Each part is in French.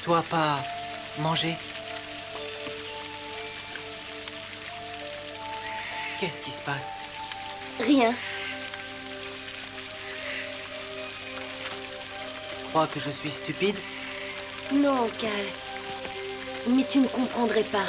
Toi, pas manger? Qu'est-ce qui se passe? Rien. Tu crois que je suis stupide? Non, Cal. Mais tu ne comprendrais pas.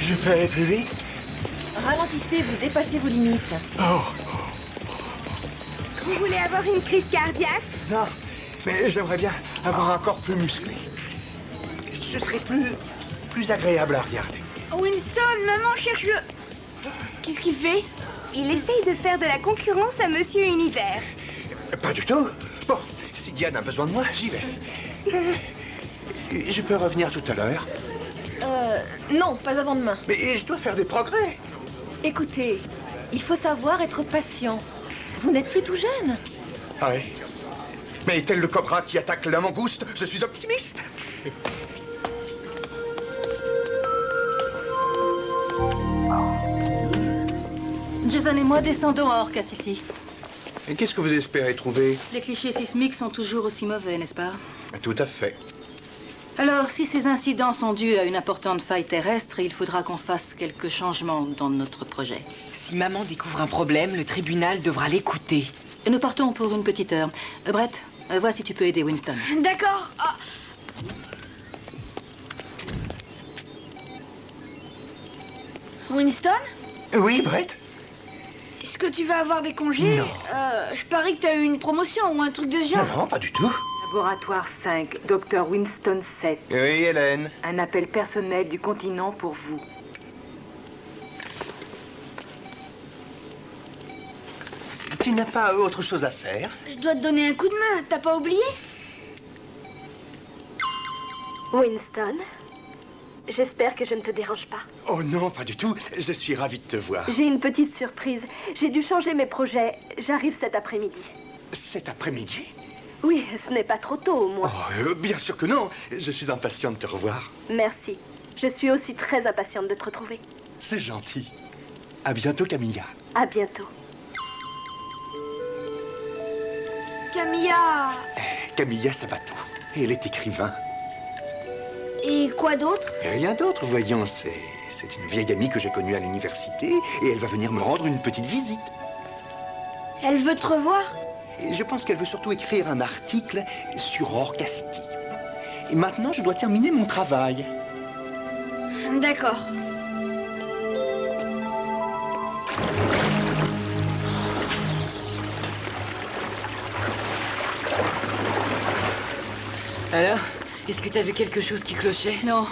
Je peux aller plus vite? Ralentissez, vous dépassez vos limites. Oh, Vous voulez avoir une crise cardiaque? non, mais j'aimerais bien avoir un corps plus musclé. Ce serait plus agréable à regarder. Winston, maman cherche le... Qu'est-ce qu'il fait? Il essaye de faire de la concurrence à Monsieur Univers. Pas du tout. Bon, si Diane a besoin de moi, j'y vais. Je peux revenir tout à l'heure. Non, pas avant demain. Mais je dois faire des progrès. Écoutez, il faut savoir être patient. Vous n'êtes plus tout jeune. Ah oui. Mais tel le cobra qui attaque la mangouste, je suis optimiste. Jason et moi descendons à Orca City. Et qu'est-ce que vous espérez trouver? Les clichés sismiques sont toujours aussi mauvais, n'est-ce pas? Tout à fait. Alors, si ces incidents sont dus à une importante faille terrestre, il faudra qu'on fasse quelques changements dans notre projet. Si maman découvre un problème, le tribunal devra l'écouter. Nous partons pour une petite heure. Brett, vois si tu peux aider Winston. D'accord. Ah. Winston? Oui, Brett? Est-ce que tu vas avoir des congés? Non. Je parie que t'as eu une promotion ou un truc de ce genre. Non, pas du tout. Laboratoire 5, Dr. Winston 7. Oui, Hélène. Un appel personnel du continent pour vous. Tu n'as pas autre chose à faire? Je dois te donner un coup de main, t'as pas oublié? Winston, j'espère que je ne te dérange pas. Oh non, pas du tout. Je suis ravi de te voir. J'ai une petite surprise. J'ai dû changer mes projets. J'arrive cet après-midi. Cet après-midi? Oui, ce n'est pas trop tôt au moins. Oh, bien sûr que non. Je suis impatient de te revoir. Merci. Je suis aussi très impatiente de te retrouver. C'est gentil. À bientôt, Camilla. À bientôt. Camilla... Camilla Sabato. Et elle est écrivain. Et quoi d'autre? Rien d'autre, voyons. C'est une vieille amie que j'ai connue à l'université et elle va venir me rendre une petite visite. Elle veut te revoir? Et je pense qu'elle veut surtout écrire un article sur Orcasti. Et maintenant, je dois terminer mon travail. D'accord. Alors, est-ce que t'as vu quelque chose qui clochait? Non.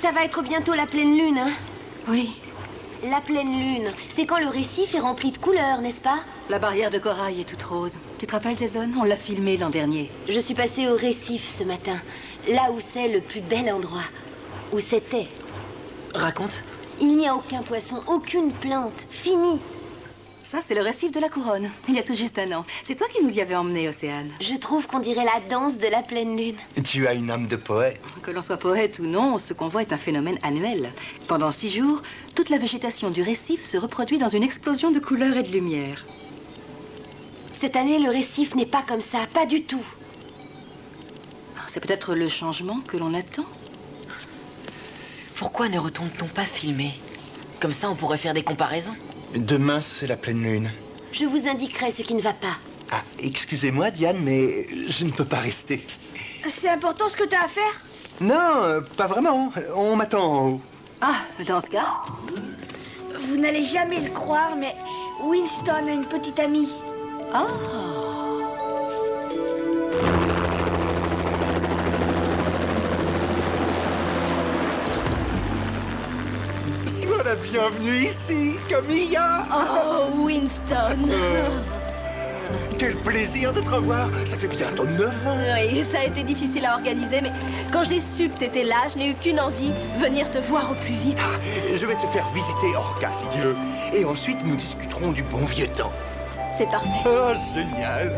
Ça va être bientôt la pleine lune, hein? Oui, La pleine lune, c'est quand le récif est rempli de couleurs, n'est-ce pas? la barrière de corail est toute rose. Tu te rappelles, Jason? On l'a filmé l'an dernier. Je suis passée au récif ce matin, là où c'est le plus bel endroit. Où c'était. Raconte. Il n'y a aucun poisson, aucune plante, fini. Ça, c'est le récif de la Couronne. Il y a tout juste un an. C'est toi qui nous y avais emmenés, Océane. Je trouve qu'on dirait la danse de la pleine lune. Tu as une âme de poète. Que l'on soit poète ou non, ce convoi est un phénomène annuel. Pendant 6 jours, toute la végétation du récif se reproduit dans une explosion de couleurs et de lumière. Cette année, le récif n'est pas comme ça, pas du tout. C'est peut-être le changement que l'on attend. Pourquoi ne retourne-t-on pas filmer? Comme ça, on pourrait faire des comparaisons. Demain, c'est la pleine lune. Je vous indiquerai ce qui ne va pas. Ah, excusez-moi, Diane, mais je ne peux pas rester. C'est important ce que t'as à faire? Non, pas vraiment. On m'attend en haut. Ah, dans ce cas, Vous n'allez jamais le croire, mais Winston a une petite amie. ah, Sois la bienvenue ici, Camilla. Oh, Winston. Quel plaisir de te revoir. Ça fait bientôt 9 ans. Oui, ça a été difficile à organiser, mais quand j'ai su que t'étais là, je n'ai eu qu'une envie, venir te voir au plus vite. Ah, je vais te faire visiter Orca, si Dieu. Et ensuite, nous discuterons du bon vieux temps. C'est parfait. Oh, génial.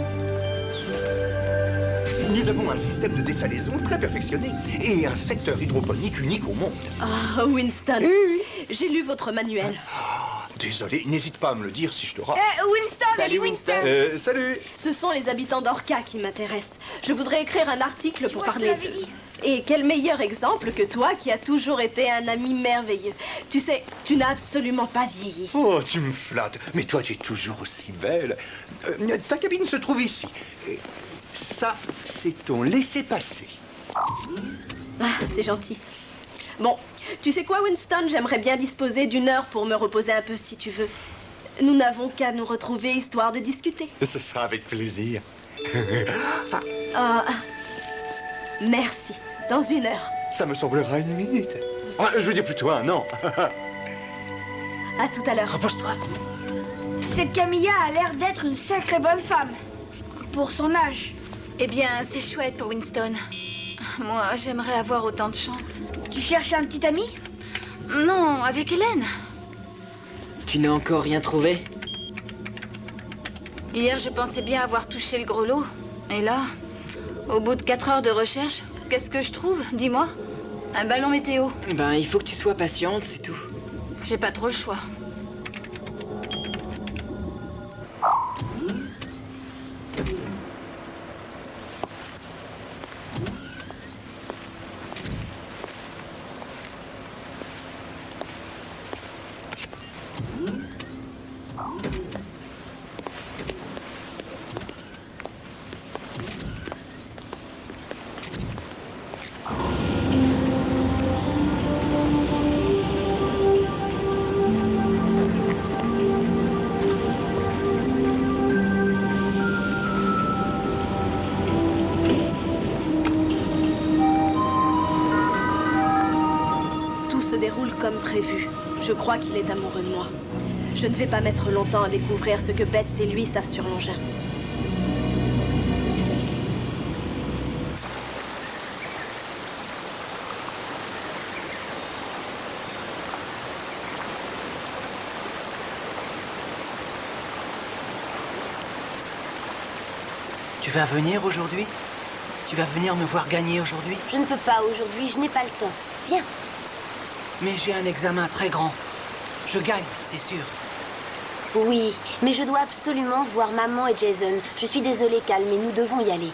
Nous avons un système de dessalaison très perfectionné et un secteur hydroponique unique au monde. Ah, Winston, j'ai lu votre manuel. Désolé, n'hésite pas à me le dire si je te rate. Winston, Salut, Winston. Salut. Ce sont les habitants d'Orca qui m'intéressent. Je voudrais écrire un article pour vois, je te parler l'avais d'eux. dit. Et quel meilleur exemple que toi qui as toujours été un ami merveilleux. Tu sais, tu n'as absolument pas vieilli. Oh, tu me flattes. Mais toi, tu es toujours aussi belle. Ta cabine se trouve ici. Et ça, c'est ton laissez-passer. Ah, c'est gentil. Bon, tu sais quoi, Winston? J'aimerais bien disposer d'une heure pour me reposer un peu, si tu veux. Nous n'avons qu'à nous retrouver, histoire de discuter. Ce sera avec plaisir. Ah, merci. Dans une heure. Ça me semblera une minute. Ah, je veux dire plutôt un an. À tout à l'heure. Repose-toi. Cette Camilla a l'air d'être une sacrée bonne femme. Pour son âge. eh bien, c'est chouette pour Winston. Moi, j'aimerais avoir autant de chance. Tu cherches un petit ami? Non, avec Hélène. Tu n'as encore rien trouvé? Hier, je pensais bien avoir touché le gros lot. Et là, au bout de 4 heures de recherche, qu'est-ce que je trouve? Dis-moi. Un ballon météo. Ben, il faut que tu sois patiente, c'est tout. J'ai pas trop le choix. Comme prévu. Je crois qu'il est amoureux de moi. Je ne vais pas mettre longtemps à découvrir ce que Beth et lui savent sur l'engin. Tu vas venir aujourd'hui? Tu vas venir me voir gagner aujourd'hui? Je ne peux pas aujourd'hui, je n'ai pas le temps. Viens. Mais j'ai un examen très grand. Je gagne, c'est sûr. Oui, mais je dois absolument voir maman et Jason. Je suis désolée, Cal, mais nous devons y aller.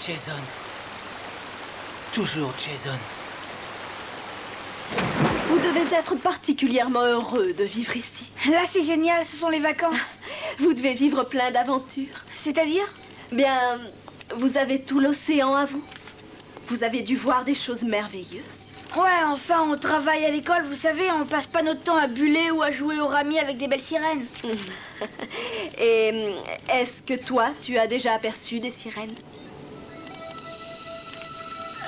Jason. Toujours Jason. Vous devez être particulièrement heureux de vivre ici. Là, c'est génial, ce sont les vacances. Vous devez vivre plein d'aventures. C'est-à-dire? Bien, vous avez tout l'océan à vous. Vous avez dû voir des choses merveilleuses. Ouais, enfin, on travaille à l'école, vous savez, on passe pas notre temps à buller ou à jouer au rami avec des belles sirènes. Et est-ce que toi, tu as déjà aperçu des sirènes?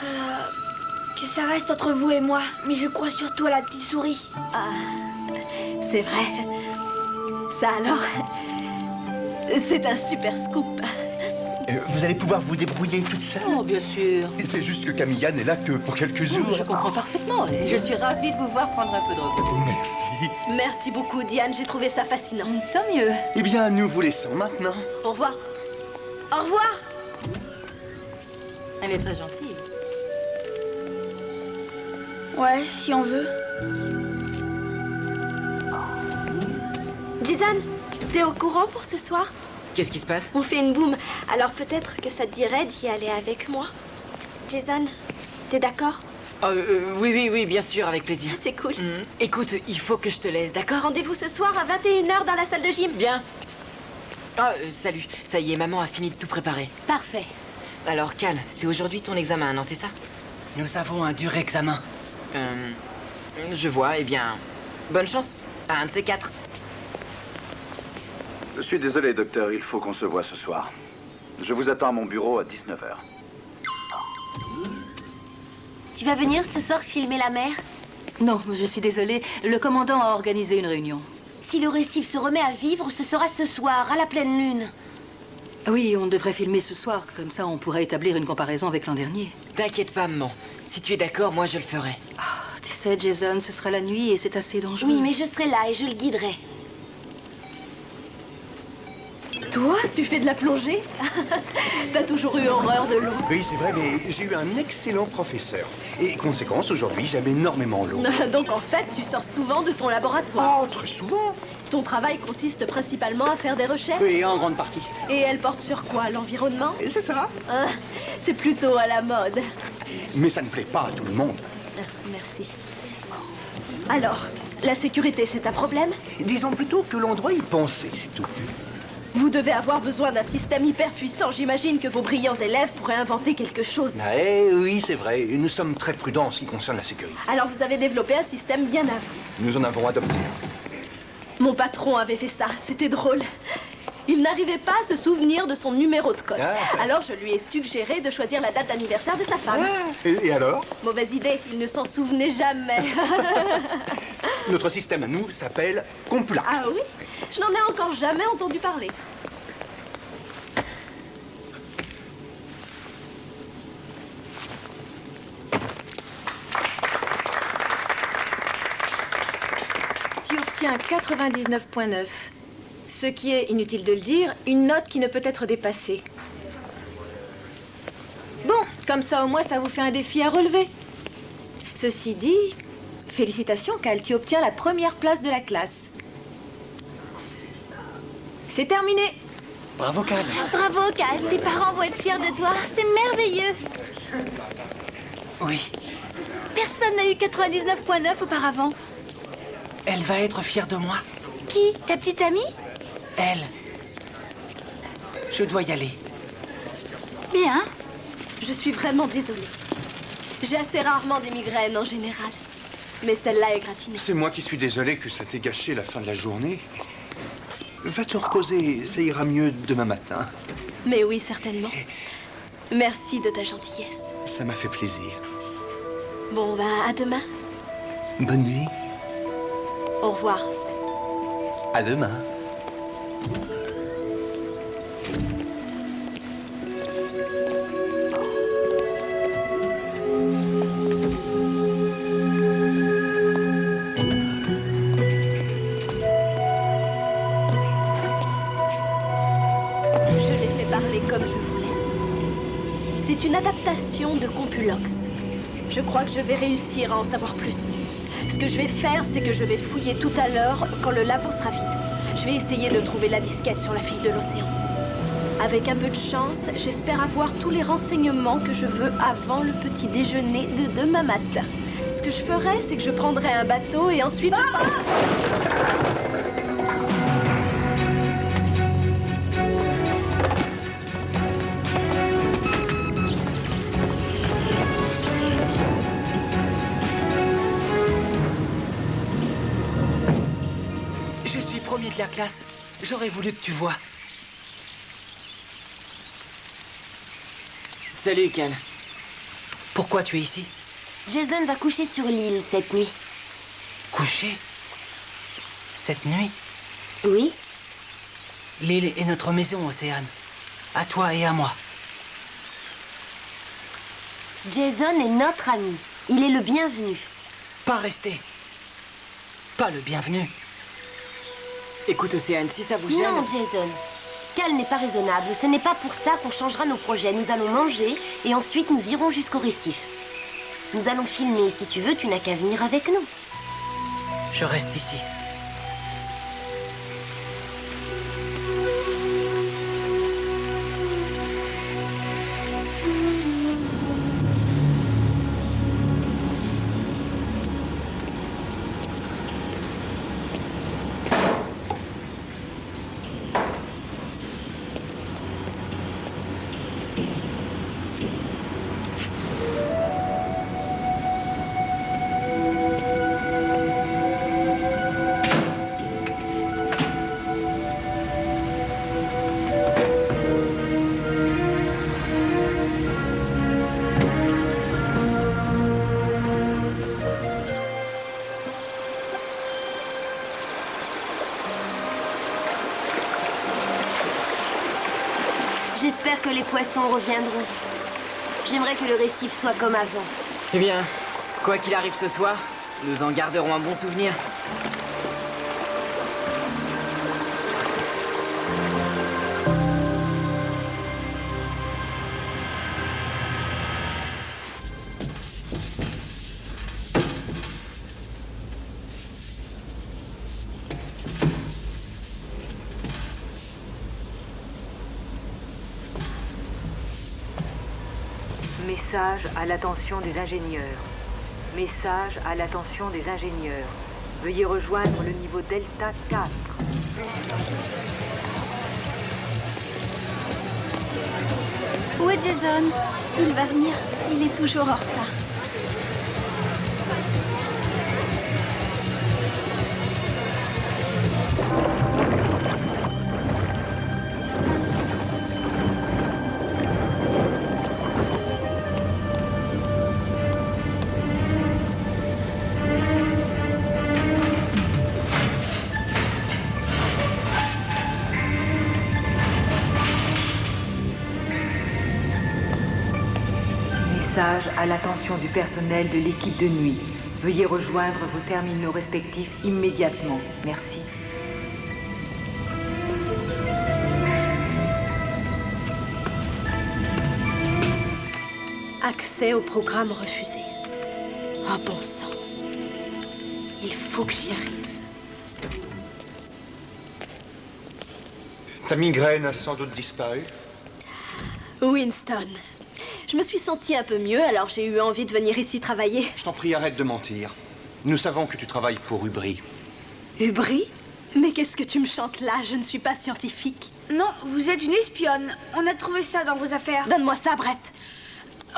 Que ça reste entre vous et moi, mais je crois surtout à la petite souris. Ah, c'est vrai. Ça alors, c'est un super scoop. Vous allez pouvoir vous débrouiller toute seule. Oh, bien sûr. C'est juste que Camilla n'est là que pour quelques jours. Je comprends parfaitement. Et je suis ravie de vous voir prendre un peu de repos. Merci. Merci beaucoup, Diane. J'ai trouvé ça fascinant. Tant mieux. Eh bien, nous vous laissons maintenant. Au revoir. Au revoir. Elle est très gentille. Ouais, si on veut. Jason, t'es au courant pour ce soir? Qu'est-ce qui se passe? On fait une boum. Alors peut-être que ça te dirait d'y aller avec moi. Jason, t'es d'accord? Oui, bien sûr, avec plaisir. C'est cool. Écoute, il faut que je te laisse, d'accord? Rendez-vous ce soir à 21h dans la salle de gym. Bien. Ah, salut. Ça y est, maman a fini de tout préparer. Parfait. Alors, Cal, c'est aujourd'hui ton examen, non, c'est ça? Nous avons un dur examen. Je vois, eh bien... Bonne chance. À un de ces quatre. Je suis désolé, docteur, il faut qu'on se voit ce soir. Je vous attends à mon bureau à 19h. Tu vas venir ce soir filmer la mer? Non, je suis désolée. Le commandant a organisé une réunion. Si le récif se remet à vivre, ce sera ce soir, à la pleine lune. Oui, on devrait filmer ce soir. Comme ça, on pourrait établir une comparaison avec l'an dernier. T'inquiète pas, maman. Si tu es d'accord, moi, je le ferai. Ah, tu sais, Jason, ce sera la nuit et c'est assez dangereux. Oui, mais je serai là et je le guiderai. Toi, tu fais de la plongée? T'as toujours eu horreur de l'eau. Oui, c'est vrai, mais j'ai eu un excellent professeur. Et conséquence, aujourd'hui, j'aime énormément l'eau. Donc en fait, tu sors souvent de ton laboratoire. Oh, très souvent. Ton travail consiste principalement à faire des recherches. Oui, en grande partie. Et elle porte sur quoi? L'environnement? Et c'est ça. Ah, c'est plutôt à la mode. Mais ça ne plaît pas à tout le monde. Ah, merci. Alors, la sécurité, c'est un problème? Disons plutôt que l'on doit y penser, c'est tout. Vous devez avoir besoin d'un système hyper puissant. J'imagine que vos brillants élèves pourraient inventer quelque chose. Eh oui, c'est vrai. Nous sommes très prudents en ce qui concerne la sécurité. Alors vous avez développé un système bien à vous. Nous en avons adopté un. Mon patron avait fait ça. C'était drôle. Il n'arrivait pas à se souvenir de son numéro de code. Ah. Alors je lui ai suggéré de choisir la date d'anniversaire de sa femme. Et alors? Mauvaise idée. Il ne s'en souvenait jamais. Notre système à nous s'appelle Compulax. Ah oui? Je n'en ai encore jamais entendu parler. Tu obtiens 99,9. Ce qui est, inutile de le dire, une note qui ne peut être dépassée. Bon, comme ça au moins ça vous fait un défi à relever. Ceci dit, félicitations Cal, tu obtiens la première place de la classe. C'est terminé. Bravo, Cal. Bravo, Cal. Tes parents vont être fiers de toi. C'est merveilleux. Oui, Personne n'a eu 99,9 auparavant. elle va être fière de moi. Qui? Ta petite amie? Elle. Je dois y aller. Bien. Je suis vraiment désolée. J'ai assez rarement des migraines en général. Mais celle-là est gratinée. C'est moi qui suis désolé que ça t'ait gâché la fin de la journée. Va te reposer, ça ira mieux demain matin. Mais oui, certainement. Merci de ta gentillesse. Ça m'a fait plaisir. Bon, ben, à demain. Bonne nuit. Au revoir. À demain. Je l'ai fait parler comme je voulais. C'est une adaptation de Compulox. Je crois que je vais réussir à en savoir plus. Ce que je vais faire, c'est que je vais fouiller tout à l'heure quand le labo sera vide. Je vais essayer de trouver la disquette sur la fille de l'océan. Avec un peu de chance, j'espère avoir tous les renseignements que je veux avant le petit déjeuner de demain matin. Ce que je ferai, c'est que je prendrai un bateau et ensuite... Je suis premier de la classe. J'aurais voulu que tu vois. Salut, Cal. Pourquoi tu es ici? Jason va coucher sur l'île cette nuit. Coucher? Cette nuit? Oui? L'île est notre maison, Océane. À toi et à moi. Jason est notre ami. Il est le bienvenu. Pas rester. Pas le bienvenu. Écoute, Océane, si ça vous gêne... Non, Jason. Cal n'est pas raisonnable. Ce n'est pas pour ça qu'on changera nos projets. Nous allons manger et ensuite nous irons jusqu'au récif. Nous allons filmer. Si tu veux, tu n'as qu'à venir avec nous. Je reste ici. J'espère que les poissons reviendront. J'aimerais que le récif soit comme avant. Eh bien, quoi qu'il arrive ce soir, nous en garderons un bon souvenir. Message à l'attention des ingénieurs. Message à l'attention des ingénieurs. Veuillez rejoindre le niveau Delta 4. Où est Jason? Il va venir. Il est toujours en retard. Message à l'attention du personnel de l'équipe de nuit. Veuillez rejoindre vos terminaux respectifs immédiatement. Merci. Accès au programme refusé. Ah bon sang. Il faut que j'y arrive. Ta migraine a sans doute disparu. Winston. Je me suis sentie un peu mieux, alors j'ai eu envie de venir ici travailler. Je t'en prie, arrête de mentir. Nous savons que tu travailles pour Ubri. Ubri? Mais qu'est-ce que tu me chantes là? Je ne suis pas scientifique. Non, vous êtes une espionne. On a trouvé ça dans vos affaires. Donne-moi ça, Brett.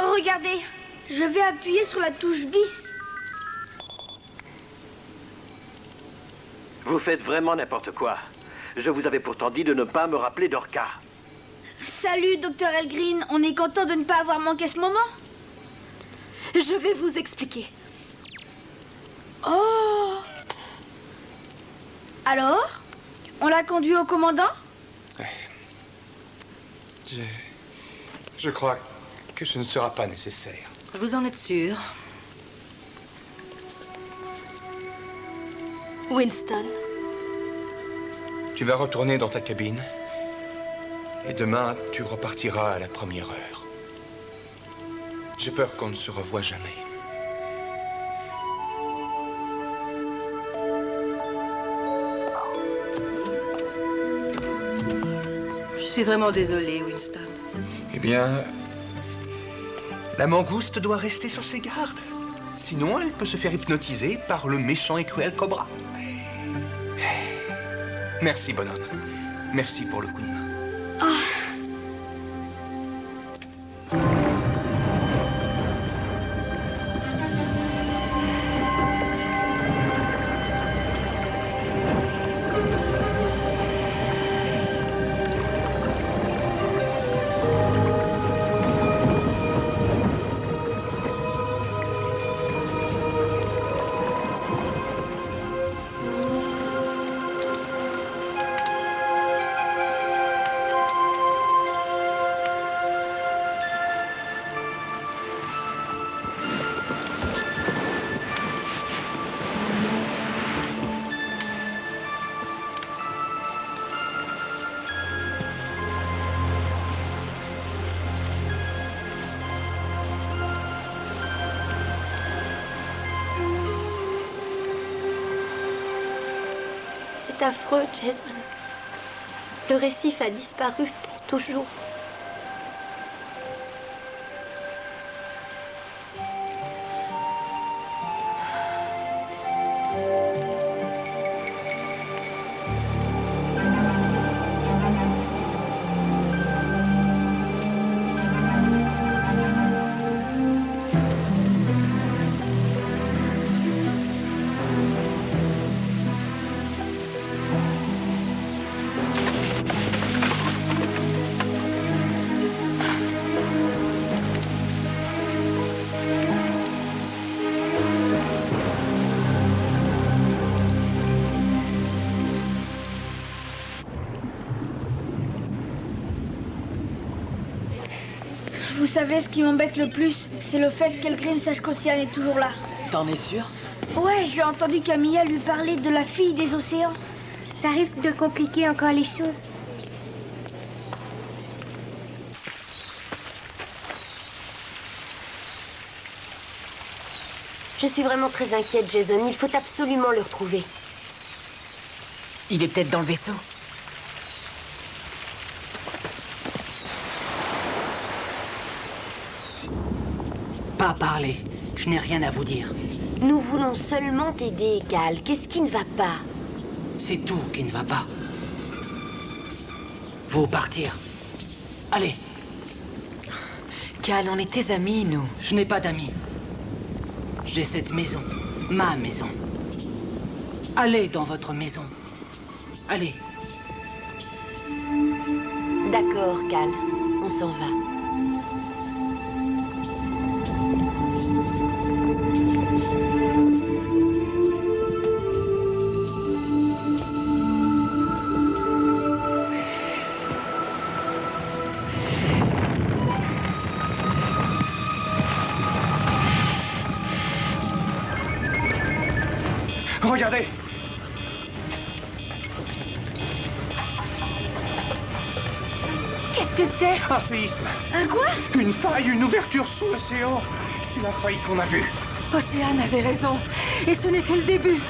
Oh, regardez, je vais appuyer sur la touche bis. Vous faites vraiment n'importe quoi. Je vous avais pourtant dit de ne pas me rappeler d'Orca. Salut, Dr. Elgreen. On est content de ne pas avoir manqué ce moment. Je vais vous expliquer. Oh! Alors? On l'a conduit au commandant? Je crois que ce ne sera pas nécessaire. Vous en êtes sûr? Winston. Tu vas retourner dans ta cabine. Et demain, tu repartiras à la première heure. J'ai peur qu'on ne se revoie jamais. Je suis vraiment désolée, Winston. Eh bien, la mangouste doit rester sur ses gardes. Sinon, elle peut se faire hypnotiser par le méchant et cruel cobra. Merci, bonhomme. Merci pour le coup de main. C'est affreux, Jason. Le récif a disparu pour toujours. Vous savez, ce qui m'embête le plus, c'est le fait qu'Elgrin sache qu'Océane est toujours là. T'en es sûr? Ouais, j'ai entendu Camilla lui parler de la fille des océans. Ça risque de compliquer encore les choses. Je suis vraiment très inquiète, Jason. Il faut absolument le retrouver. Il est peut-être dans le vaisseau. Pas parler. Je n'ai rien à vous dire. Nous voulons seulement t'aider, Cal. Qu'est-ce qui ne va pas? C'est tout qui ne va pas. Faut partir. Allez. Cal, on est tes amis, nous. Je n'ai pas d'amis. J'ai cette maison. Ma maison. Allez dans votre maison. Allez. D'accord, Cal. On s'en va. Regardez! Qu'est-ce que c'est? Un séisme! Un quoi? Une faille, une ouverture sous l'océan! C'est la faille qu'on a vue! Océane avait raison. Et ce n'est que le début.